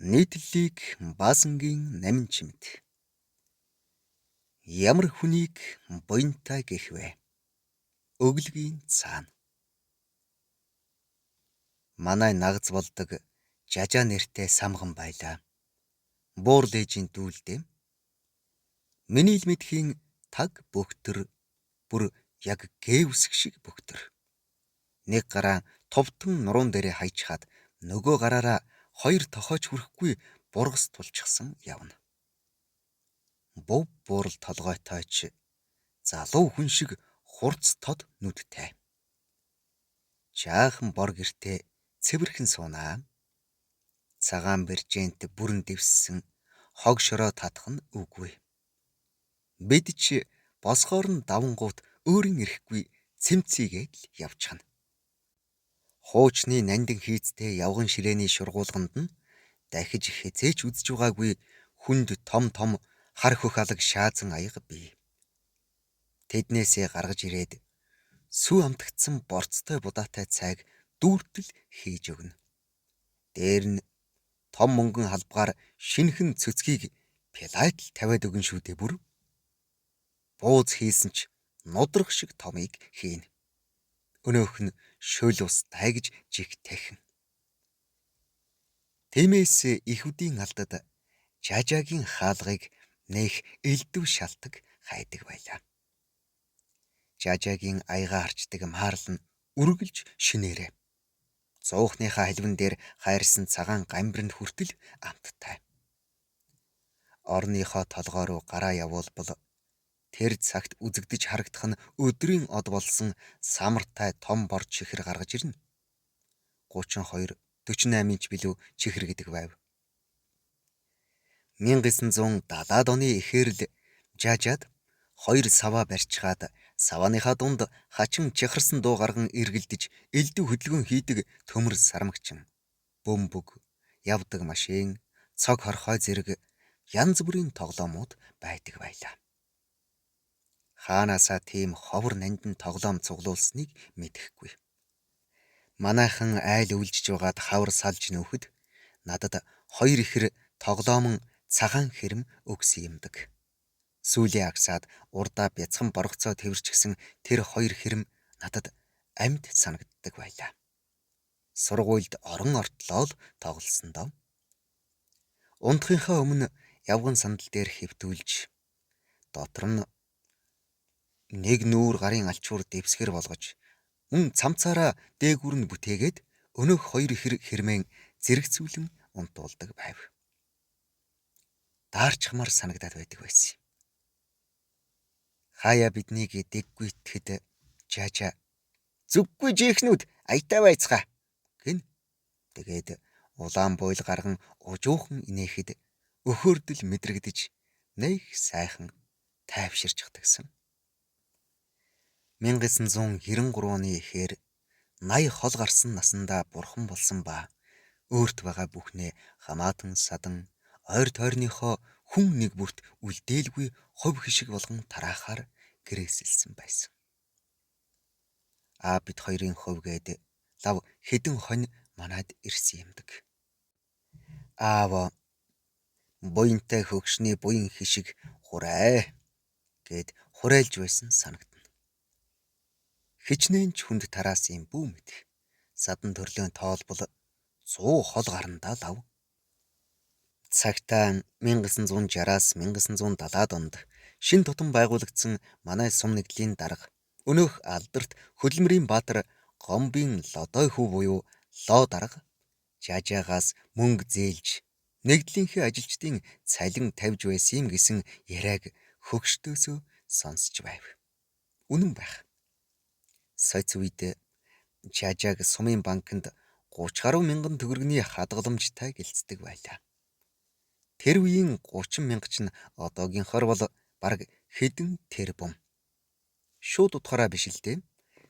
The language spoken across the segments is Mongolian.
Нийтлэлийг баасангийн намин чимд. Ямар хүнийг буянтай гэх вэ? Өглөгийн цаана. Манай нагц болдог жажаа нэртэй самган байлаа. Буурал ээжийн дүүлдээ. Миний л мэдхийн таг бөхтөр бүр яг гээвсг шиг бөхтөр. Нэг гараа товтон нуруунд дээрээ хайчхаад нөгөө гараараа хоёр тохиоч хүрэхгүй бургас тулчихсан явна. Був буурал толгойтойч залуу хүн шиг хурц тод нүдтэй. Жаахан бор гертэ цэвэрхэн суунаа. Цагаан бэржэнт бүрэн дэвссэн хог шороо татах нь үгүй. Бид ч босгоор нь давангуут өөрийн ирэхгүй цэмцийгээд л явчихна. Хуучны нандин хийцтэй явган ширээний шургуулганд нь дахиж хязээч үзэж байгаагүй хүнд том том хар хөх алаг шаазан аяга бий. Тэднээсээ гаргаж ирээд сүв амтгцсан борцтой будаатай цайг дүүртэл хийж өгнө. Дээр нь том мөнгөн халбгаар шинхэн цөцгийг пилайтл тавиад өгнө шүү дээ бүр. Бууз хийсэн ч нудрах шиг томыг хийнэ. Өнөөх нь шөл устай гэж жигтэйхэн. Тиймээс их үдийн алдад жажаагийн хаалгыг нэх элдв шалтаг хайдаг байлаа. Жажаагийн аяга харчдаг маарал нь үргэлж шинээрээ. Зуухныхаа халвин дээр хайрсан цагаан гамбирэнд хүртэл амттай. Орныхоо толгой руу гараа явуулбал тэр цагт үзэгдэж харагдах нь өдрийн од болсон самартай том бор чихэр гаргаж ирнэ. 32-48 инч билүү чихэр гэдэг байв. 1970-ад оны эхээр л жажаад хоёр саваа барьчихаад савааныхаа дунд хачин чихарсан дуу гарган эргэлдэж элдв хөдөлгөөн хийдэг төмөр сармагчин, бөмбөг, явдаг машин, цог хорхой зэрэг янз бүрийн тоглоомууд байдаг байлаа. Хаанаасаа тийм ховор нандин тоглоом цуглуулсныг мэдэхгүй. Манайхан айл өвлжж байгаад хавар салж нөөхөд надад хоёр ихэр тоглоомон цагаан хэрэм өгсөн юмдаг. Сүүлийн агсаад урдаа бяцхан боргоцоо тэрчгсэн тэр хоёр хэрэм надад амьд санагддаг байлаа. Сургуульд орон ортлоо л тоглосон доо. Унтахынхаа өмнө явган сандал дээр хэвтүүлж дотор нь нэг нүүр гарын алчуур дэвсгэр болгож мөн цамцаараа дээгүүр нь бүтээгээд өнөөх хоёр ихэр хэрмэн зэрэгцүүлэн унтуулдаг байв. Даарчмаар санагдаад байдаг байсан. Хаяа биднийг дэггүйтгэд жажаа зүггүй жихнүүд аятаа байцгаа гин. Тэгээд улаан буйл гарган ужуухан инээхэд өхөөрдөл мэдрэгдэж нэг сайхан тайвширчдагсан. 1993 оны эхээр 80 хол гарсан насандаа бурхан болсон ба өөрт байгаа бүхнээ хамаатан садан ойр тойрныхоо хүн нэг бүрт үлдээлгүй хов хишиг болгон тараахаар гэрээсэлсэн байсан. Бид хоёрын хов гээд лав хэдэн хонь манад ирсэн юмдаг. Аав буянтай хөгшний буян хишиг хураа гэд хураилж байсан санагдана. Хичнээн ч хүнд тараасан бүү мэд. Садан төрлөөн тоолбол 100 хол гарандаа лав. Цагтаа 1960-аас 1970-ад онд шин тутам байгуулагдсан манай сум нэгдлийн дарга өнөөх алдарт Хөдөлмөрийн Баатар Гомбын лодой хүү буюу лоо дарга жажаагаас мөнгө зээлж нэгдлийнхээ ажилчдын цалин тавьж байсан юм гэсэн яриаг хөгшдөөсөө сонсч байв. Үнэн байх. Соц үед жажааг сумын банкнд 30 гаруй мянган төгрөгийн хадгаламжтай гэлцдэг байлаа. Тэр үеийн 30 мянга ч нь одоогийнхоор бол бараг хэдэн тэрбум. Шууд утгаараа биш л дээ.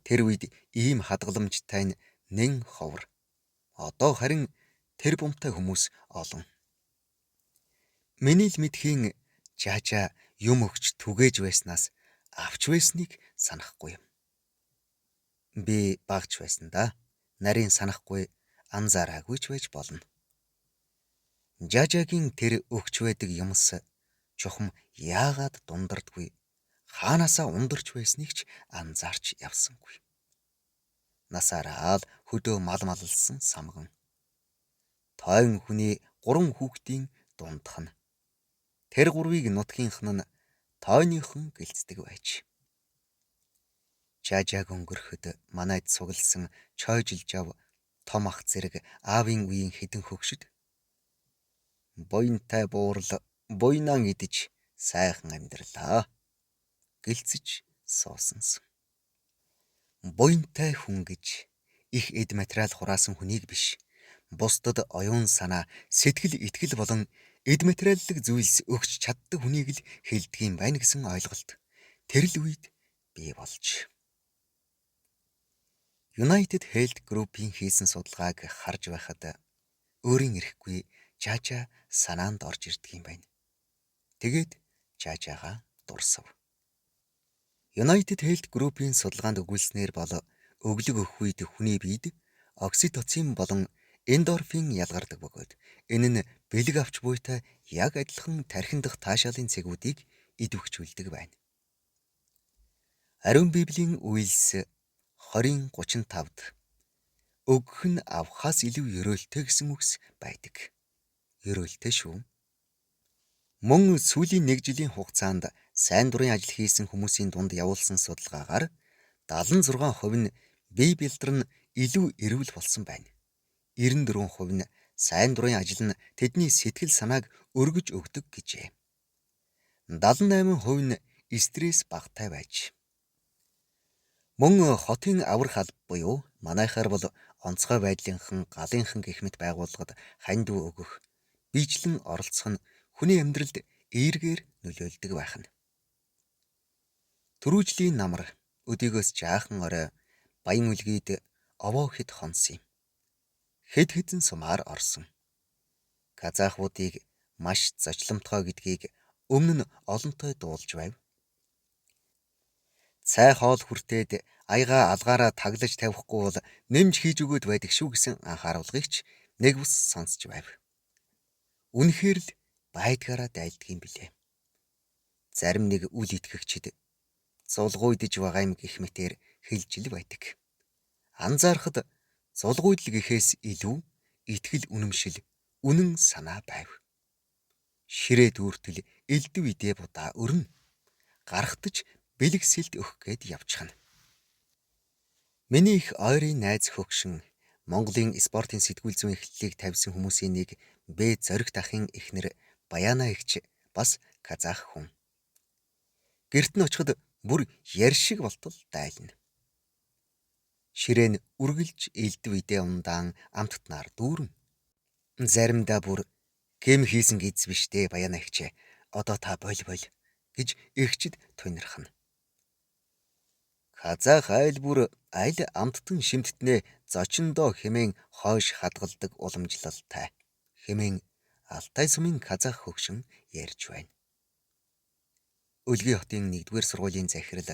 Тэр үед ийм хадгаламжтай нь нэн ховор. Одоо харин тэрбумтай хүмүүс олон. Миний л мэдхийн жажаа юм өгч түгээж байснаас авч байсныг санахгүй юм. Би багч байсан да. Нарийн санахгүй анзаараагүй ч байж болно. Жажагийн тэр өгч байдаг юмс чухам яагаад дундардгүй, хаанасаа ундарч байсныг ч анзаарч явсангүй. Насаараа л хөдөө мал маллсан самган. Тойн хүний 3 хүүхдийн дундх нь. Тэр 3-ыг нутгийнх нь тойныхон гэлцдэг байж. Жажааг өнгөрөхөд манайд сугалсан чойжилжав том ах зэрэг аавын үеийн хідэн хөгшөд буянтай буурал буйнаа идэж сайхан амьдралаа гэлцэж суусансан. Буянтай хүн гэж их эд материал хураасан хүнийг биш, бусдад оюун санаа, сэтгэл итгэл болон эд материаллык зүйлс өгч чаддаг хүнийг л хэлдэг юм байна гэсэн ойлголт тэр л үед бий болж. United Health Group-ийн хийсэн судалгааг харж байхад өөрийн эрэхгүй Жажа санаанд орж ирдэг юм байна. Тэгээд Жажаага дурсав. United Health Group-ийн судалгаанд өгүүлснээр бол өглөг өгөх үед хүний биед окситоцин болон эндорфин ялгардаг бөгөөд энэ нь бэлэг авч буйтай яг адилхан тархин дахь таашаалын цэгүүдийг идэвхжүүлдэг байна. Ариун Библийн үйлс 20:35-д өгөх нь авахаас илүү ёроолтой гэсэн үгс байдаг. Ёроолтой шүү. Мөн сүүлийн 1 жилийн хугацаанд сайн дурын ажил хийсэн хүмүүсийн дунд явуулсан судалгаагаар 76% нь бие бэлдэр нь илүү эрүүл болсон байна. 94% нь сайн дурын ажил нь тэдний сэтгэл санааг өргөж өгдөг гэжээ. 78% нь стресс багатай байж. Мөн хотын аврах алба буюу манайхаар бол онцгой байдлынхан галынхан гэх мэт байгууллагад хань дүү өгөх, биечлэн оролцох нь хүний амьдралд эергээр нөлөөлдөг байх нь. Түрүүжлийн намар өдийгөөс жаахан орой баян үлгийд овоо хэд хонсон юм. Хэд хэдэн сумаар орсон. Казахуудыг маш зочломтгой гэдгийг өмнө нь олонтой дуулж байв. Цай хоол хүртээд аяга алгаараа таглаж тавихгүй бол нэмж хийж өгöd байдаг шүү гэсэн анхааруулгыг ч нэг бус сонсч байв. Үнэхээр л байдгаараа дайлдаг юм билээ. Зарим нэг үл итгэгчид зулгуйдж байгаа юм гэх мэтээр хэлж л байдаг. Анзаарахад зулгуйдл гэхээс илүү итгэл үнэмшил, үнэн санаа байв. Ширээ дүүртэл элдв идэ будаа өрнө. Гарахтаж бэлэгсэлт өгөх гээд явчихна. Миний их ойрын найз хөгшин Монголын спортын сэтгүүл зүйн эхлэлийг тавьсан хүмүүсийн нэг Б Зоригт ахын эхнэр Баяна эгч бас казах хүн. Гэрт нь очиход бүр яр шиг болтол дайлна. Ширээ нь үргэлж элдв идэ ундаан амттнаар дүүрэн. Заримдаа бүр гэм хийсэн гиз биш дээ Баяна эгч. Одоо та боль гэж эгчд тунирхна. Казах айл бүр аль амттан шимттнээ зочиндоо хэмээн хойш хадгалдаг уламжлалтай хэмээн Алтай сумын казах хөгшин ярьж байна. Өлгий хотын 1-р сургуулийн захирал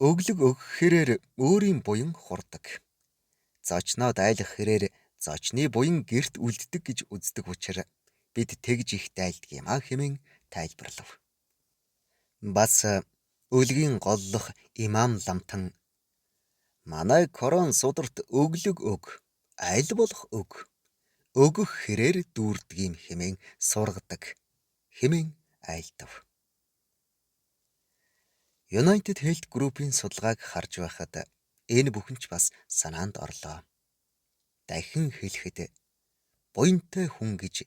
өглөг өгөх хэрээр өөрийн буян хурдаг. Зочноод айлах хэрээр зочны буян гэрт үлддэг гэж үздэг учраас бид тэгж их дайлдаг юм а хэмээн тайлбарлав. Бас өлгийн голлох имам ламтан манай корон сударт өглөг өг, айл болох өг, өгөх хэрээр дүүрдэг юм хэмээн сургадаг хэмээн айлдав. United Health Group-ийн судалгааг харж байхад энэ бүхэн ч бас санаанд орлоо. Дахин хэлэхэд буянтай хүн гэж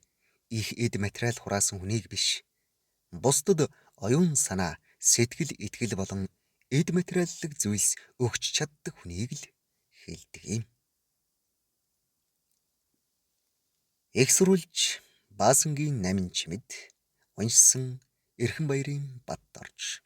их эд материал хураасан хүнийг биш, бусдад оюун санаа, сэтгэл итгэл болон эд материаллык зүйлс өгч чаддаг хүнийг л хэлдэг юм. Их сурвалж Баасангийн 8 чимэд уншсан Эрхэнбаярын Баддорж.